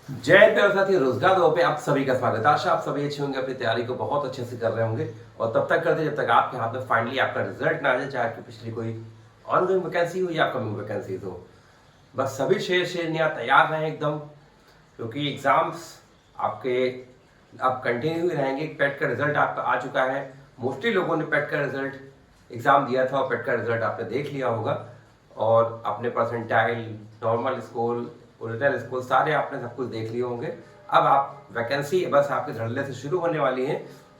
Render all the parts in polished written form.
जय हिंद प्यारे साथी, रोजगार दो पे आप सभी का स्वागत है। आशा आप सभी अच्छे होंगे, अपनी तैयारी को बहुत अच्छे से कर रहे होंगे और तब तक करते जब तक आपके हाथ में फाइनली आपका रिजल्ट ना आ जाए, चाहे आपकी पिछली कोई ऑनगोइंग वैकेंसी हो या अपकमिंग वैकेंसीज हो। बस सभी शेर तैयार रहें एकदम, क्योंकि एग्जाम्स आपके अब कंटिन्यू ही रहेंगे। पेट का रिजल्ट आपका आ चुका है। मोस्टली लोगों ने पेट का रिजल्ट एग्जाम दिया था और पेट का रिजल्ट आपने देख लिया होगा और अपने percentile, normal score, original score सारे आपने सब कुछ देख लिए होंगे। अब आप वैकेंसी बस आपके धड़ल्ले से शुरू होने वाली है।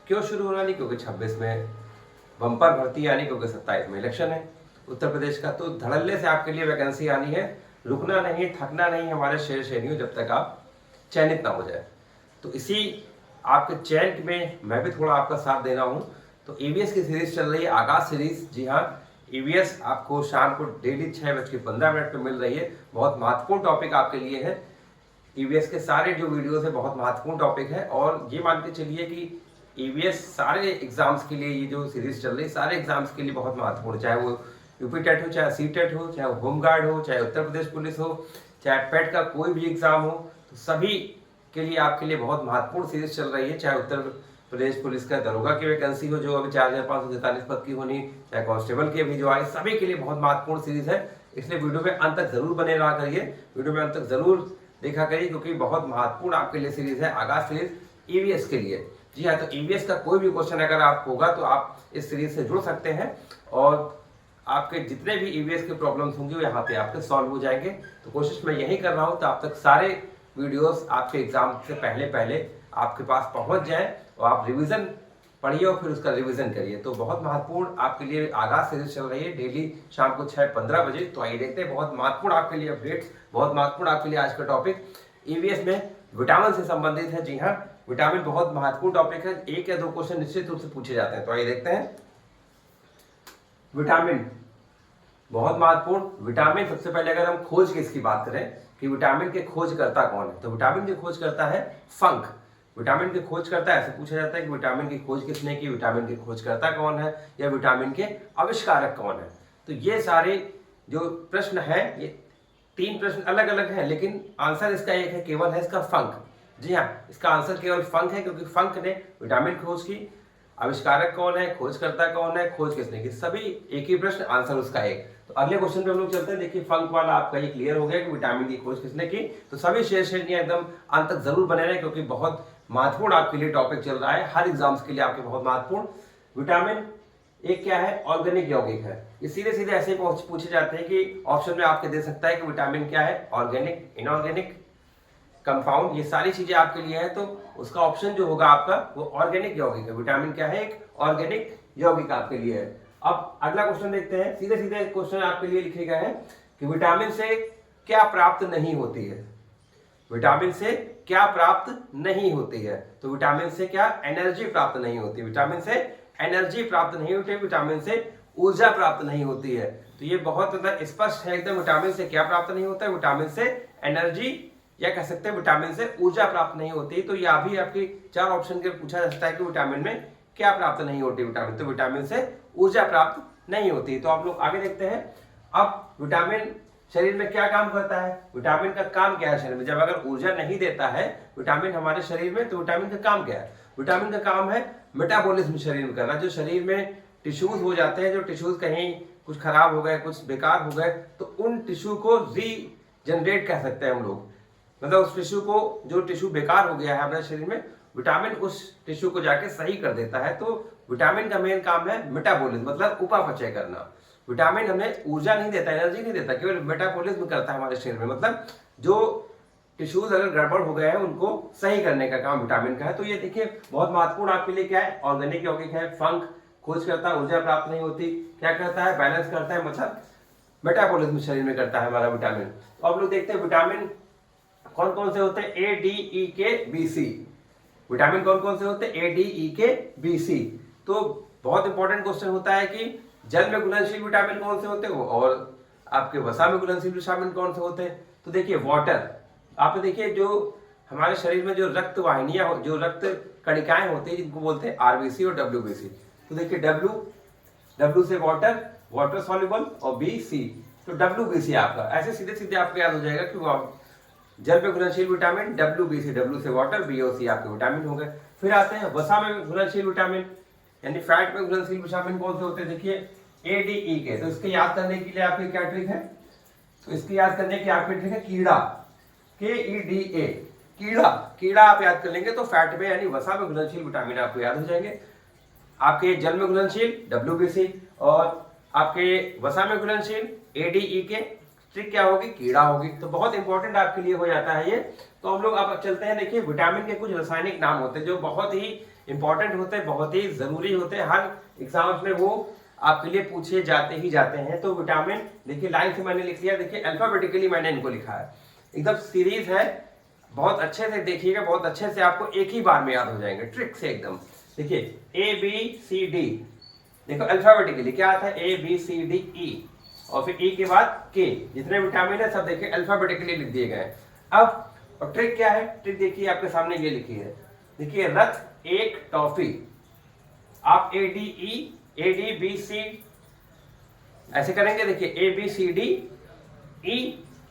क्यों शुरू होने वाली? क्योंकि 26 में बम्पर भर्ती आनी, क्योंकि 27 में इलेक्शन है उत्तर प्रदेश का। तो धड़ल्ले से आपके लिए वैकेंसी आनी है। रुकना नहीं, थकना नहीं हमारे शेर शेरियों, जब तक आप चयनित ना हो जाए। तो इसी आपके चयन में मैं भी थोड़ा आपका साथ दे रहा हूँ। तो ईवीएस की सीरीज चल रही है, आगाज सीरीज। जी हाँ, ईवीएस आपको शाम को डेली 6:15 पे मिल रही है। बहुत महत्वपूर्ण टॉपिक आपके लिए है। ईवीएस के सारे जो वीडियोस है बहुत महत्वपूर्ण टॉपिक है और ये मान के चलिए कि ईवीएस सारे एग्जाम्स के लिए, ये जो सीरीज चल रही है सारे एग्जाम्स के लिए बहुत महत्वपूर्ण, चाहे वो यूपी टेट हो, चाहे सी टेट हो, चाहे होमगार्ड हो, चाहे उत्तर प्रदेश पुलिस हो, चाहे पेट का कोई भी एग्जाम हो, तो सभी के लिए आपके लिए बहुत महत्वपूर्ण सीरीज चल रही है। चाहे उत्तर प्रदेश पुलिस का दरोगा की वैकेंसी हो जो अभी 4,543 पद की होनी, चाहे कांस्टेबल की अभी जो आई, सभी के लिए बहुत महत्वपूर्ण सीरीज है। इसलिए वीडियो में अंत तक जरूर बने रहा करिए, वीडियो में अंत तक जरूर देखा करिए, क्योंकि बहुत महत्वपूर्ण आपके लिए सीरीज है आगाज सीरीज ईवीएस के लिए। जी हाँ, तो ईवीएस का कोई भी क्वेश्चन अगर आप होगा तो आप इस सीरीज से जुड़ सकते हैं और आपके जितने भी ईवीएस के प्रॉब्लम्स होंगे वो यहाँ पे आपके सॉल्व हो जाएंगे। तो कोशिश मैं यही कर रहा हूँ तो आप तक सारे वीडियोस आपके एग्जाम से पहले पहले आपके पास पहुंच जाए और आप रिवीजन पढ़िए और फिर उसका रिवीजन करिए। तो बहुत महत्वपूर्ण आपके लिए आगाज सीरीज चल रही है डेली शाम को 6:15 बजे। तो आइए देखते हैं बहुत महत्वपूर्ण आपके लिए अपडेट्स, बहुत महत्वपूर्ण आपके लिए आज का टॉपिक ईवीएस में विटामिन से संबंधित है। जी हाँ, विटामिन बहुत महत्वपूर्ण टॉपिक है। एक या दो क्वेश्चन निश्चित रूप से पूछे जाते हैं। तो आइए देखते हैं। विटामिन बहुत महत्वपूर्ण। विटामिन सबसे पहले अगर हम खोज की इसकी बात करें कि विटामिन के खोजकर्ता कौन है, तो विटामिन के खोज करता है फंक। विटामिन की खोज करता है, ऐसे पूछा जाता है कि विटामिन की खोज किसने की, विटामिन के खोजकर्ता कौन है या विटामिन के आविष्कारक कौन है। तो ये सारे जो प्रश्न है, ये 3 प्रश्न अलग अलग हैं, लेकिन आंसर इसका एक है, केवल है इसका फंक। जी हाँ, इसका आंसर केवल फंक है, क्योंकि फंक ने विटामिन खोज की। आविष्कारक कौन है, खोजकर्ता कौन है, खोज किसने की, सभी एक ही प्रश्न, आंसर उसका एक। तो अगले क्वेश्चन पे हम लोग चलते हैं। देखिए फंक वाला आपका ये क्लियर हो गया कि विटामिन की खोज किसने की। तो सभी शेयर एकदम अंत तक जरूर बने रहे, क्योंकि बहुत महत्वपूर्ण आपके लिए टॉपिक चल रहा है, हर एग्जाम्स के लिए आपके बहुत महत्वपूर्ण। विटामिन एक क्या है? ऑर्गेनिक यौगिक है। ये सीधे सीधे ऐसे पूछे जाते हैं कि ऑप्शन में आपके दे सकता है कि विटामिन क्या है, ऑर्गेनिक, इनऑर्गेनिक, कंपाउंड, ये सारी चीजें आपके लिए है। तो उसका ऑप्शन जो होगा आपका वो ऑर्गेनिक यौगिक है। विटामिन क्या है? एक ऑर्गेनिक यौगिक आपके लिए है। अब अगला क्वेश्चन देखते हैं। सीधे सीधे क्वेश्चन आपके लिए लिखे गए हैं कि विटामिन से क्या प्राप्त नहीं होती है। विटामिन से क्या प्राप्त नहीं होती है? तो विटामिन से क्या? एनर्जी प्राप्त नहीं होती। विटामिन से एनर्जी प्राप्त नहीं होती, विटामिन से ऊर्जा प्राप्त नहीं होती है। तो ये बहुत स्पष्ट है एकदम। विटामिन से क्या प्राप्त नहीं होता है? विटामिन से एनर्जी, या कह सकते हैं विटामिन से ऊर्जा प्राप्त नहीं होती। तो यह भी आपकी 4 ऑप्शन के पूछा जा सकता है कि विटामिन में क्या प्राप्त नहीं होती। विटामिन, तो विटामिन से ऊर्जा प्राप्त नहीं होती। तो आप लोग आगे देखते हैं। अब विटामिन शरीर में क्या काम करता है? विटामिन का काम क्या है शरीर में? जब अगर ऊर्जा नहीं देता है विटामिन हमारे शरीर में, तो विटामिन का काम क्या है? विटामिन का काम है मेटाबॉलिज्म शरीर में करना। जो शरीर में टिश्यूज हो जाते हैं, जो टिश्यूज कहीं कुछ खराब हो गए, कुछ बेकार हो गए, तो उन टिश्यू को रीजनरेट कह सकते हैं हम लोग। मतलब उस टिश्यू को, जो टिश्यू बेकार हो गया है हमारे शरीर में, विटामिन उस टिश्यू को जाके सही कर देता है। तो विटामिन का मेन काम है मेटाबॉलिज्म, मतलब उपापचय करना। विटामिन हमें ऊर्जा नहीं देता, एनर्जी नहीं देता, केवल मेटाबॉलिज्म करता है हमारे शरीर में। मतलब जो टिश्यूज अगर गड़बड़ हो गए हैं उनको सही करने का काम विटामिन का है। तो ये देखिए बहुत महत्वपूर्ण आपके लिए क्या है? ऑर्गेनिक यौगिक है। फंक खोज करता है, ऊर्जा प्राप्त नहीं होती, क्या करता है? बैलेंस करता है, मतलब मेटाबॉलिज्म शरीर में करता है हमारा विटामिन। तो अब लोग देखते हैं विटामिन कौन कौन से होते हैं? ए, डी, ई, के, बी, सी। विटामिन कौन कौन से होते हैं? ए, डी, ई, के, बी, सी। तो बहुत इंपॉर्टेंट क्वेश्चन होता है कि जल में घुलनशील विटामिन कौन से होते हैं और आपके वसा में घुलनशील विटामिन कौन से होते हैं? तो देखिए वाटर, आपने देखिए जो हमारे शरीर में जो रक्त वाहिनियां, जो रक्त कणिकाएं होती है, जिनको बोलते हैं आरबीसी और डब्ल्यूबीसी। तो देखिए डब्ल्यू से वाटर, सॉल्युबल, और बी सी, तो डब्ल्यूबीसी आपका ऐसे सीधे सीधे आपको याद हो जाएगा कि वो जल में घुलनशील विटामिन WBC, W से वाटर, BOC आपके विटामिन हो गए। फिर आते हैं वसा में घुलनशील विटामिन, यानी फैट में घुलनशील विटामिन कौन से होते हैं, देखिए ADE के। तो इसके याद करने के लिए आपकी क्या ट्रिक है, तो इसकी याद करने की आपकी ट्रिक है कीड़ा, KEDA, कीड़ा। कीड़ा आप याद कर लेंगे तो फैट में यानी वसा में घुलनशील विटामिन आपको याद हो जाएंगे। आपके जल में घुलनशील WBC और आपके वसा में घुलनशील ADE के ट्रिक क्या होगी, कीड़ा होगी। तो बहुत इंपॉर्टेंट आपके लिए हो जाता है ये। तो हम लोग अब चलते हैं, देखिए विटामिन के कुछ रासायनिक नाम होते हैं जो बहुत ही इंपॉर्टेंट होते हैं, बहुत ही जरूरी होते हैं, हर एग्जाम्स में वो आपके लिए पूछे जाते ही जाते हैं। तो विटामिन देखिए लाइन से मैंने लिख लिया, देखिए अल्फाबेटिकली मैंने इनको लिखा है, एकदम सीरीज है, बहुत अच्छे से देखिएगा, बहुत अच्छे से आपको एक ही बार में याद हो जाएंगे ट्रिक से एकदम। देखिए ABCD, देखो अल्फाबेटिकली क्या आता है ABCDE और फिर E के बाद K, जितने विटामिन है सब देखिए अल्फाबेटिकली लिख दिए गए। अब और ट्रिक क्या है, ट्रिक देखिए आपके सामने ये लिखी है, देखिए रथ एक टॉफी, आप ADE ADBC ऐसे करेंगे, देखिए ABCDE,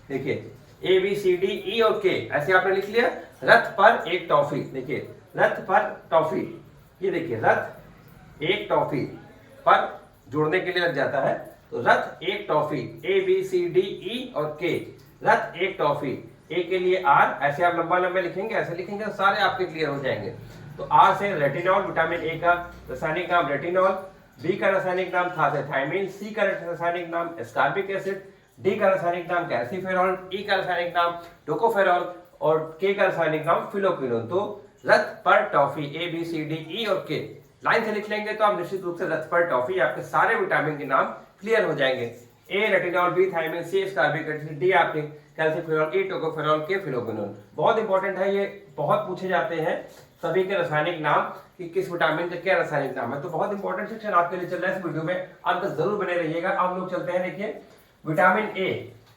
देखिए ABCDE और K ऐसे आपने लिख लिया। रथ पर एक टॉफी, देखिए रथ पर टॉफी, ये देखिए रथ एक टॉफी पर जोड़ने के लिए लग जाता है, तो रथ एक टॉफी ABCDE और K, रथ एक टॉफी, A के लिए R, ऐसे आप लंबा लंबा लिखेंगे, ऐसे लिखेंगे तो सारे आपके क्लियर हो जाएंगे। तो R से रेटिनॉल, विटामिन A का रासायनिक नाम रेटिनॉल, B का रासायनिक नाम था थायमिन, C का रासायनिक नाम एस्कॉर्बिक एसिड, D का रासायनिक नाम कैल्सीफेरॉल, E का रासायनिक नाम टोकोफेरॉल और K का रासायनिक नाम फिलोक्विनोन। तो रथ पर टॉफी ABCDE और K लाइन से लिख लेंगे तो आप निश्चित रूप से रथ पर टॉफी आपके सारे विटामिन के नाम क्लियर हो जाएंगे। A retinol, B thiamine, C ascorbic acid, D आपके calciferol, E tocopherol, K phylloquinone. बहुत इंपॉर्टेंट है ये, बहुत पूछे जाते हैं सभी के रासायनिक नाम कि किस विटामिन का क्या रासायनिक नाम है। तो बहुत इंपॉर्टेंट सेक्शन आपके लिए चल रहा है इस वीडियो में, अंत तक जरूर बने रहिएगा। अब हम लोग चलते हैं, देखिए विटामिन A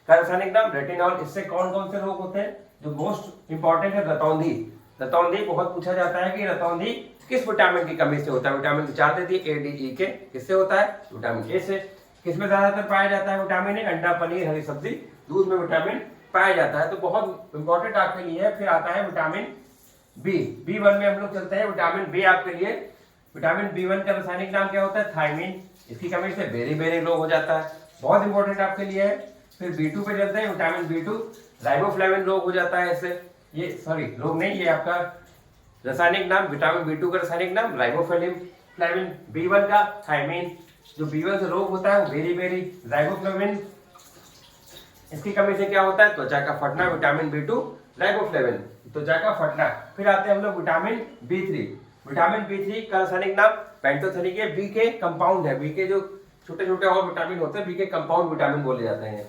का रासायनिक नाम रेटिनॉल, इससे कौन कौन से रोग होते हैं, जो मोस्ट इंपॉर्टेंट है रतौंधी। रतौंधी बहुत पूछा जाता है कि रतौंधी किस विटामिन की कमी से होता है। विटामिन की चार दे दिए ADE के, किससे होता है, विटामिन A से। किसमें ज्यादातर पाया जाता है विटामिन A, अंडा, पनीर, हरी सब्जी, दूध में विटामिन पाया जाता है। तो बहुत इंपॉर्टेंट आपके लिए है। फिर आता है विटामिन B1 में हम लोग चलते हैं, विटामिन B आपके लिए, विटामिन B1 का रासायनिक नाम क्या होता है, थायमिन, इसकी कमी से बेरी रोग हो जाता है, बहुत इंपॉर्टेंट आपके लिए है। फिर B2 पे चलते हैं, विटामिन B2 राइबोफ्लेविन रोग हो जाता है इससे, ये सॉरी रोग नहीं, ये आपका रासायनिक नाम, विटामिन B2 का रासायनिक नाम राइबोफ्लेविन, B1 का थायमिन, जो B1 से रोग होता है वो बेरी राइबोफ्लेविन, इसकी कमी से क्या होता है, त्वचा का फटना, विटामिन B2 राइबोफ्लेविन, त्वचा का फटना। फिर आते हैं हम लोग विटामिन B3, विटामिन B3 का रासायनिक नाम पेंटोथेनिक है, बी के कंपाउंड है, बी के जो छोटे छोटे और विटामिन होते हैं बी के कंपाउंड विटामिन बोले जाते हैं।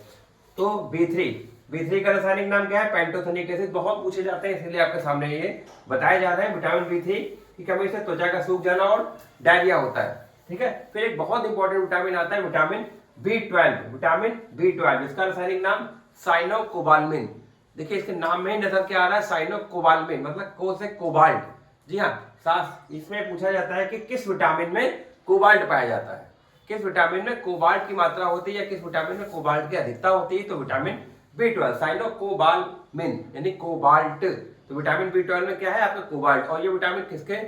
तो B3 का रासायनिक नाम क्या है, पेंटोथेनिक एसिड, बहुत पूछे जाते हैं इसलिए आपके सामने ये बताया जा रहा है। विटामिन B3 की कमी से त्वचा का सूख जाना और डायरिया होता है, ठीक है। फिर एक बहुत इंपॉर्टेंट विटामिन आता है विटामिन B12, विटामिन B12, इसका रासायनिक नाम साइनोकोबाल्मिन। देखिए इसके नाम में ही नजर क्या आ रहा है, साइनोकोबाल्मिन, मतलब को से कोबाल्ट। जी हाँ, इसमें पूछा जाता है कि किस विटामिन में कोबाल्ट पाया जाता है, किस विटामिन में कोबाल्ट की मात्रा होती है या किस विटामिन में कोबाल्ट की अधिकता होती है। तो विटामिन B12 साइनोकोबाल्मिन यानी कोबाल्ट। तो विटामिन B12 में क्या है आपका कोबाल्ट, और ये विटामिन किसके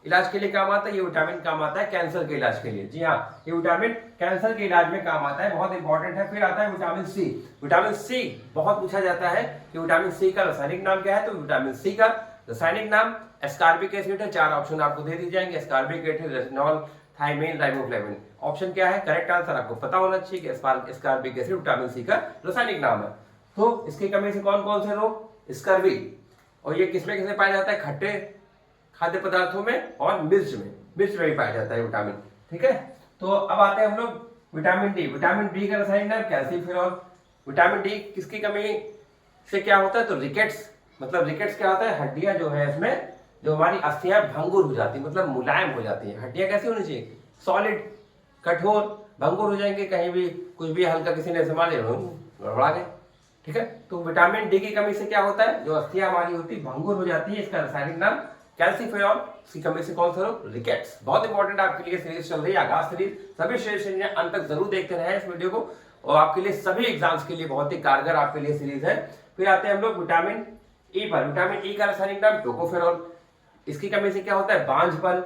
इलाज के लिए काम आता है, ये विटामिन काम आता है कैंसर के इलाज के लिए। जी हाँ, ये विटामिन कैंसर के इलाज में काम आता है, बहुत इंपॉर्टेंट है। फिर आता है विटामिन सी, विटामिन सी बहुत पूछा जाता है कि विटामिन सी का रासायनिक नाम क्या है। तो विटामिन सी का रासायनिक नाम एस्कॉर्बिक एसिड है, चार ऑप्शन आपको दे दी जाएंगे, ascorbic acid, retinol, thiamine, riboflavin. Option क्या है, करेक्ट आंसर आपको पता होना चाहिए कि एस्कॉर्बिक एसिड विटामिन सी का रासायनिक नाम है। तो इसकी कमी से कौन कौन से रोग, स्कर्वी, और ये किसमें किसमें पाया जाता है, खट्टे खाद्य पदार्थों में और मिर्च में भी पाया जाता है विटामिन, ठीक है। तो अब आते हैं हम लोग विटामिन डी, विटामिन डी का रासायनिक नाम कैल्सीफेरॉल। विटामिन डी किसकी कमी से क्या होता है, तो रिकेट्स, मतलब रिकेट्स क्या होता है, हड्डियां जो है इसमें जो हमारी अस्थियां भंगुर हो जाती है, मतलब मुलायम हो जाती है। हड्डियां कैसी होनी चाहिए, सॉलिड, कठोर, भंगुर हो जाएंगे, कहीं भी कुछ भी हल्का किसी ने संभाले गड़बड़ा गए, ठीक है। तो विटामिन डी की कमी से क्या होता है, जो अस्थियां हमारी होती है भंगुर हो जाती है, इसका रासायनिक नाम कैल्सीफेरॉल। इसकी कमी से कौन सा रोग, रिकेट्स। बहुत इंपॉर्टेंट आपके लिए सीरीज चल रही है आगाज सीरीज, सभी सेशन अंत तक जरूर देखते रहे इस वीडियो को, और आपके लिए सभी एग्जाम्स के लिए बहुत ही कारगर आपके लिए सीरीज है। फिर आते हैं हम लोग विटामिन ई पर। विटामिन ई का रासायनिक नाम टोकोफेरॉल। इसकी कमी से क्या होता है? बांझपन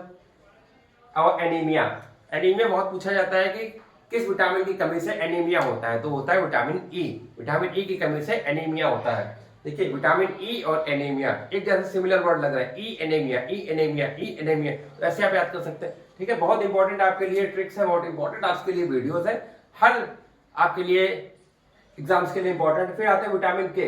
और एनीमिया। एनीमिया बहुत पूछा जाता है कि किस विटामिन की कमी से एनीमिया होता है, तो होता है विटामिन ई। विटामिन ई की कमी से एनीमिया होता है। देखिए विटामिन ई और एनीमिया एक जैसे सिमिलर वर्ड लग रहा है, ई एनीमिया, ई एनीमिया, ई एनीमिया, तो ऐसे आप याद कर सकते हैं। ठीक है, बहुत इंपॉर्टेंट आपके लिए ट्रिक्स है, बहुत इंपॉर्टेंट आपके लिए वीडियोस है, हर आपके लिए एग्जाम्स के लिए इंपॉर्टेंट। फिर आते हैं विटामिन के,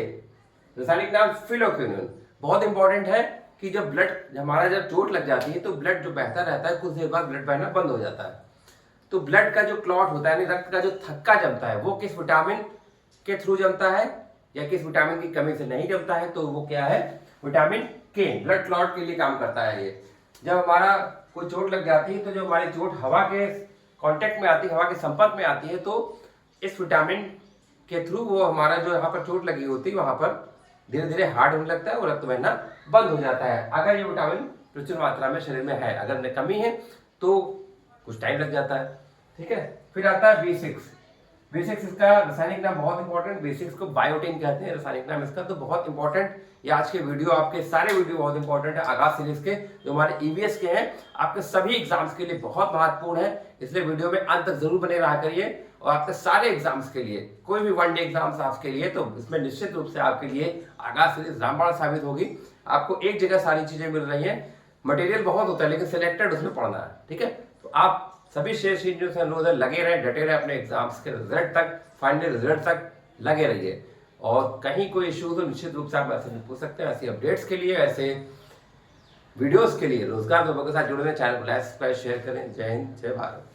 रासायनिक नाम फिलोक्विनोन। बहुत इंपॉर्टेंट है कि जब ब्लड हमारा जब चोट लग जाती है तो ब्लड जो बहता रहता है कुछ देर बाद ब्लड बहना बंद हो जाता है। तो ब्लड का जो क्लॉट होता है, रक्त का जो थक्का जमता है, वो किस विटामिन के थ्रू जमता है या किस विटामिन की कमी से नहीं जमता है? तो वो क्या है? विटामिन के। ब्लड क्लॉट के लिए काम करता है ये। जब हमारा कोई चोट लग जाती है तो जो हमारी चोट हवा के कांटेक्ट में आती है, हवा के संपर्क में आती है, तो इस विटामिन के थ्रू वो हमारा जो यहाँ पर चोट लगी होती है वहां पर धीरे धीरे हार्ड होने लगता है और रक्त बहना बंद हो जाता है, अगर ये विटामिन प्रचुर मात्रा में शरीर में है। अगर कमी है तो कुछ टाइम लग जाता है। ठीक है, फिर आता है B6। B6 इसका रासायनिक नाम बहुत इंपॉर्टेंट, B6 को बायोटिन कहते हैं रासायनिक नाम इसका, तो बहुत इंपॉर्टेंट। ये आज के वीडियो, आपके सारे वीडियो बहुत इंपॉर्टेंट है आगाज सीरीज के, जो हमारे EVS के हैं, आपके सभी एग्जाम्स के लिए बहुत महत्वपूर्ण है। इसलिए वीडियो में अंत तक जरूर बने रहा करिए। और आपके सारे एग्जाम्स के लिए, कोई भी वनडे एग्जाम्स आपके लिए, तो इसमें निश्चित रूप से आपके लिए आगाज सीरीज रामबाण साबित होगी। आपको एक जगह सारी चीजें मिल रही है, मटेरियल बहुत होता है लेकिन सिलेक्टेड उसमें पढ़ना है। ठीक है, तो आप सभी शेयर जो से अनुरोध है, लगे रहे, डटे रहे, अपने एग्जाम्स के रिजल्ट तक, फाइनल रिजल्ट तक लगे रहिए। और कहीं कोई इश्यू तो निश्चित रूप से आप मैसेज पूछ सकते हैं। ऐसी अपडेट्स के लिए, ऐसे वीडियोस के लिए, रोजगार विभाग के साथ जुड़े चैनल को लाइक, सब्सक्राइब, शेयर करें। जय हिंद, जय भारत।